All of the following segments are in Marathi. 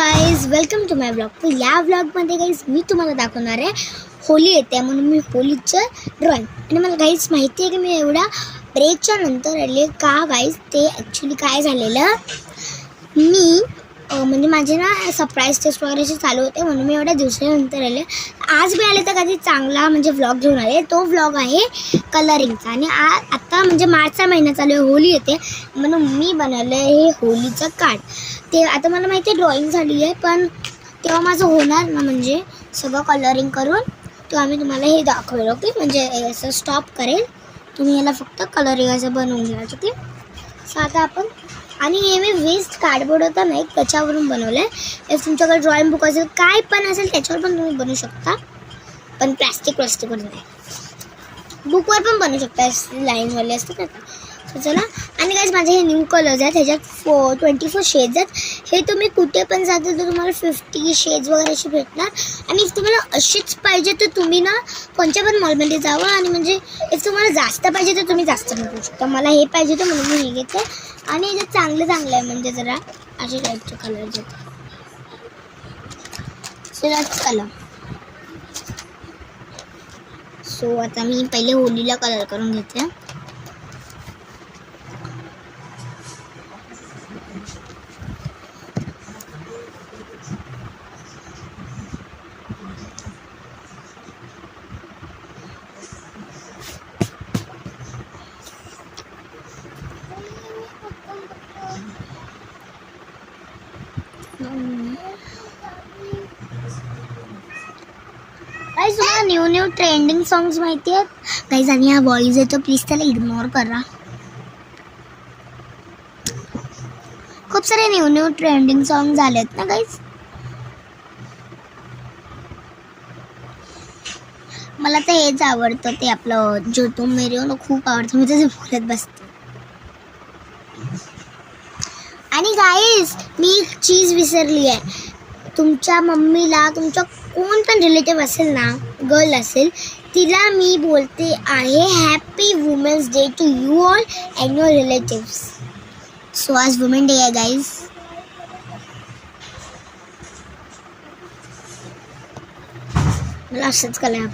Guys, welcome to my blog. तर या ब्लॉगमध्ये गाईज मी तुम्हाला दाखवणार आहे होली येते म्हणून मी होलीचं ड्रॉइंग. आणि मला गाईज माहिती आहे की मी एवढा ब्रेकच्या नंतर आले का गाईज. ते ॲक्च्युली काय झालेलं, मी म्हणजे माझे ना सरप्राईज टेस्ट वगैरे असे चालू होते म्हणून मी एवढ्या दिवसानंतर आले. आज मी आले तर कधी चांगला म्हणजे व्लॉग घेऊन आले. तो व्लॉग आहे कलरिंगचा. आणि आता म्हणजे मार्चचा महिना चालू आहे, होली येते म्हणून मी बनवलं आहे हे होलीचं कार्ड. ते आता मला माहिती आहे ड्रॉइंग झाली आहे, पण तेव्हा माझं होणार ना म्हणजे सगळं कलरिंग करून तेव्हा मी तुम्हाला हे दाखवेल. ओके, म्हणजे असं स्टॉप करेल, तुम्ही याला फक्त कलरिंग असं बनवून घ्या. ओके, सो आता आपण आणि हे मी वेस्ट कार्डबोर्ड होता नाही त्याच्यावरून बनवलं आहे. तुमच्याकडे ड्रॉइंग बुक असेल काय पण असेल त्याच्यावर पण तुम्ही बनवू शकता, पण प्लॅस्टिकवर नाही, बुकवर पण बनवू शकता. लाईनवाले असतात ना. तर चला. आणि गाईज माझे हे न्यू कलर्स आहेत, ह्याच्यात 24 शेड्स आहेत. हे तुम्ही कुठे पण जातील तर तुम्हाला 50 शेड्स वगैरे असे भेटणार. आणि तुम्हाला अशीच पाहिजे तर तुम्ही ना कोणत्या पण मॉलमध्ये जावं. आणि म्हणजे तुम्हाला जास्त पाहिजे तर तुम्ही जास्त घेऊ शकता. मला हे पाहिजे तर म्हणून मी हे घेते. आणि याच्यात चांगलं आहे म्हणजे जरा असे टाईपचे कलर्स आहेत. कलर. सो आता मी पहिले होलीला कलर करून घेते. गाईज तुम्हाला न्यू ट्रेंडिंग सॉंग्स माहिती आहेत गाईज. आणि हा व्हॉइस आहे तो प्लीज त्याला इग्नोर करा. खूप सारे न्यू ट्रेंडिंग सॉंग झालेत ना गाईज. मला तर हेच आवडतं, ते आपलं जो तुम मेरे हो ना खूप आवडतं. मी त्याचं बोलत बसते. आणि गाईज मी एक चीज विसरली आहे. तुमच्या मम्मीला तुमच्या कोण पण रिलेटिव्ह असेल ना, गर्ल असेल, तिला मी बोलते आहे happy women's day to you all and your relatives. So आज वुमेन डे आहे गाईज. मला असंच कलर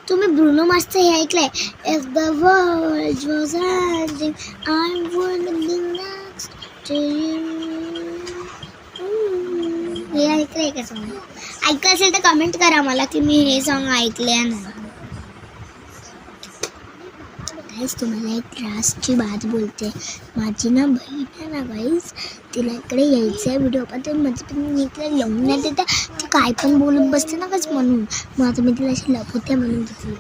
तुम्ही ब्रुनो मार्सचं हे ऐकलंय, if the world was ending I would be next to you. हे ऐकलंय का सॉन्ग? ऐकलं असेल तर कमेंट करा मला की मी हे सॉन्ग ऐकले नाही. गाईज तुम्हाला एक रासची बात बोलते. माझी ना बहीण आहे ना गाईज, तिला इकडे यायचं आहे व्हिडिओ, पण ते म्हणजे पण मी तिला येऊन नाही देते. ती काय पण बोलत बसते ना गाईज, म्हणून मग आता मी तिला अशी लपवते म्हणून घेतली.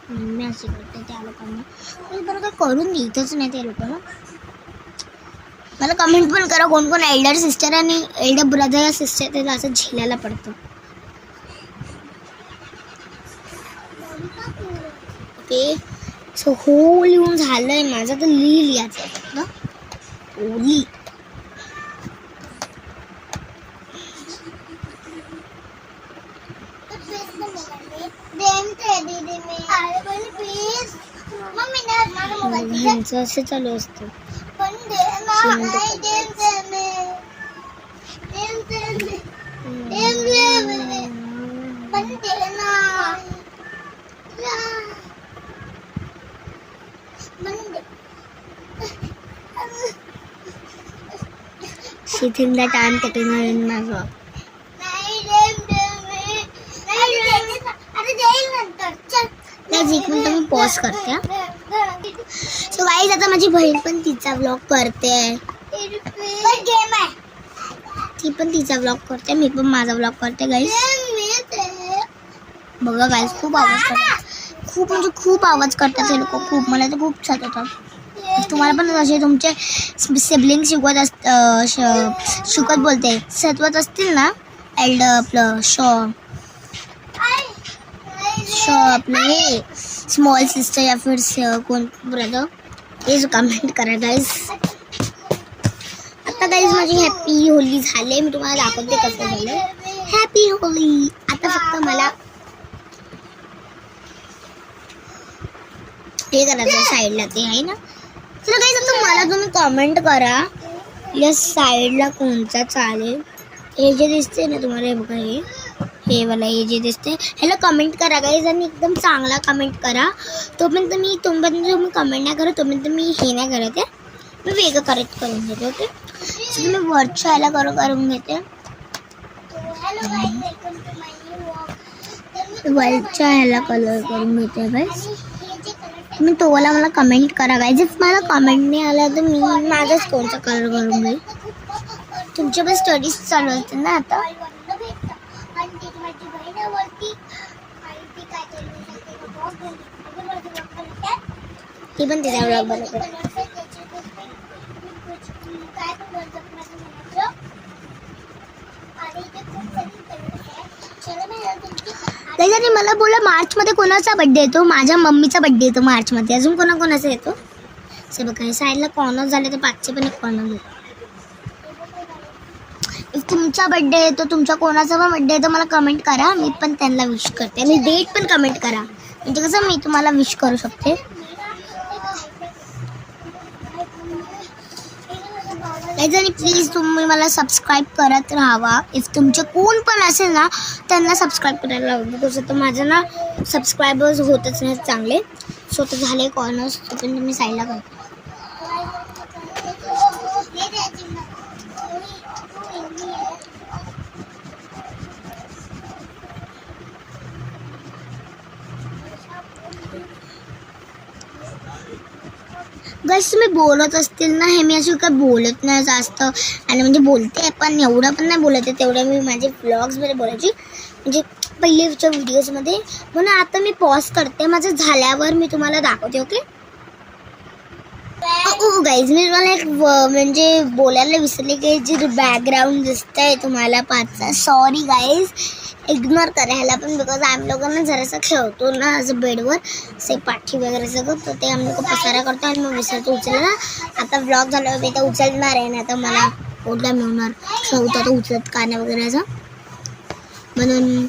मी अशी करते त्या लोकांना बरं काय करून देतच नाही त्या लोकांना. मला कमेंट पण करा कोण कोण एल्डर सिस्टर आणि एल्डर ब्रदर या सिस्टर त्याला असं झेलायला पडतं. ओके, सो हो लिहून झालंय माझं, तर लिहायचं ना होली. असं चालू असतं. She thinks that I'm taking her in my vlog. एक मिनिट मी पॉज करते. सो गाईज आता माझी बहीण पण तिचा व्लॉग करते, ती पण तिचा व्लॉग करते, मी पण माझा व्लॉग करते. गाईज बघा गाईज खूप आवाज करतात, खूप म्हणजे खूप आवाज करतात हे लोक. खूप मला तर खूप छान होतात. तुम्हाला पण असे तुमचे सिबलिंग शिकवत बोलते सत्वत असतील ना, एल्डर आपलं आपलं हे स्मॉल सिस्टर या फिर कोण ब्रदर, हे जो कमेंट करा गाईज. आता गाईज माझी हॅपी होली झाले. मी तुम्हाला दाखवते कसं झालं. Happy Holy. आता फक्त मला हे करायचं साईडला ते आहे ना. तर गाईज आता मला तुम्ही कमेंट करा या साईडला कोणता चालेल. हे जे दिसते ना तुम्हाला, हे बघा हे वाला हे जे दिसते ह्याला कमेंट करा गाईज. आणि एकदम चांगला कमेंट करा. तोपर्यंत तुम्ही कमेंट नाही करत तोपर्यंत मी हे नाही करत आहे. मी वेगळं करून घेते. ओके, सो मी वरच्या ह्याला करून घेते. वरच्या ह्याला कलर करून घेते गाईज. तुम्ही तो वाला मला कमेंट करा गाईज. जर मला कमेंट नाही आला तर मी माझाच कोणता कलर करून घेईल. तुमच्या पण स्टडीज चालू असतील ना आता. ती पण तिचा ब्लॉग बनवते. त्याच्याने मला बोला मार्चमध्ये कोणाचा बड्डे येतो. माझ्या मम्मीचा बड्डे येतो मार्चमध्ये. अजून कोणाचा येतो से बघा. साईडला कॉर्नर झाले तर पाचशे पण एक कॉर्नर येतो. इफ तुमचा बड्डे येतो, तुमच्या कोणाचा पण बड्डे येतो, मला कमेंट करा. मी पण त्यांना विश करते. आणि डेट पण कमेंट करा म्हणजे कसं मी तुम्हाला विश करू शकते. आणि प्लीज तुम्ही मला सबस्क्राईब करत राहावा. इफ तुमचे कोण पण असेल ना त्यांना सबस्क्राईब करायला लावा. बिकॉज आता माझं ना सबस्क्रायबर्स होतच नाही चांगले. सो तर झाले कॉर्नर्स पण तुम्ही साईडला करते. गाईस तुम्ही बोलत असतील ना, हे मी अशी काय बोलत नाही जास्त. आणि म्हणजे बोलते पण एवढं पण नाही बोलत आहे. तेवढं मी माझे व्लॉग्समध्ये बोलायची म्हणजे पहिलेच्या व्हिडिओजमध्ये. म्हणून आता मी पॉज करते. माझं झाल्यावर मी तुम्हाला दाखवते. ओके गाईज मी तुम्हाला एक म्हणजे बोलायला विसरले की जे बॅकग्राऊंड दिसतंय तुम्हाला पाचचा, सॉरी गाईज, इग्नोर करा ह्याला पण. बिकॉज आम्ही लोकांना जरासं खेळतो ना असं बेडवर से पाठी वगैरे सगळं, तर ते आम्ही लोक पसारा करतो आणि मग विसरतो उचलला. आता व्लॉग झाल्यावर मी तर उचलणार आहे ना. आता मला ओढला मिळणार खेळतो तर उचलत काने वगैरे असं. म्हणून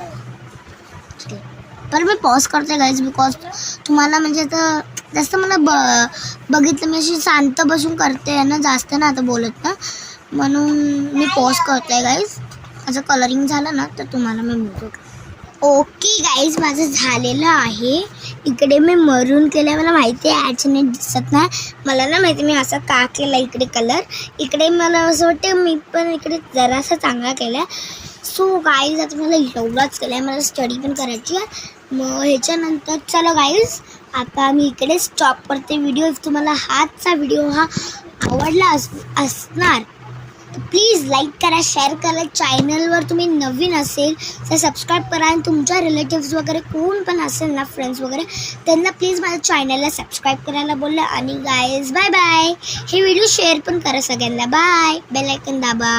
पण मी पॉज करते गाईज. बिकॉज तुम्हाला म्हणजे आता जास्त मला बघितलं मी अशी शांत बसून करते ना जास्त ना आता बोलत ना. म्हणून मी पॉज करते गाईज. असं कलरिंग झालं ना तर तुम्हाला मी मिळतो. ओके गाईज माझं झालेलं आहे. इकडे मी मरून केलं. मला माहिती आहे ॲक्च्युली दिसत नाही. मला ना माहिती मी असं का केलं इकडे कलर. इकडे मला असं वाटतं मी पण इकडे जरासा चांगला केला. सो गाईज आता मला एवढाच केलं आहे. मला स्टडी पण करायची आहे. मग ह्याच्यानंतर चला गाईज आता मी इकडे स्टॉप करते व्हिडिओ. इफ तुम्हाला हाचा व्हिडिओ हा आवडला असणार तर प्लीज लाईक करा, शेअर करा. चॅनलवर तुम्ही नवीन असेल तर सबस्क्राईब करा. आणि तुमच्या रिलेटिव्स वगैरे कोण पण असेल ना फ्रेंड्स वगैरे त्यांना प्लीज माझ्या चॅनलला सबस्क्राईब करायला बोललं. आणि गाईज बाय बाय. हे व्हिडिओ शेअर पण करा सगळ्यांना. बाय. बेल आयकॉन दाबा.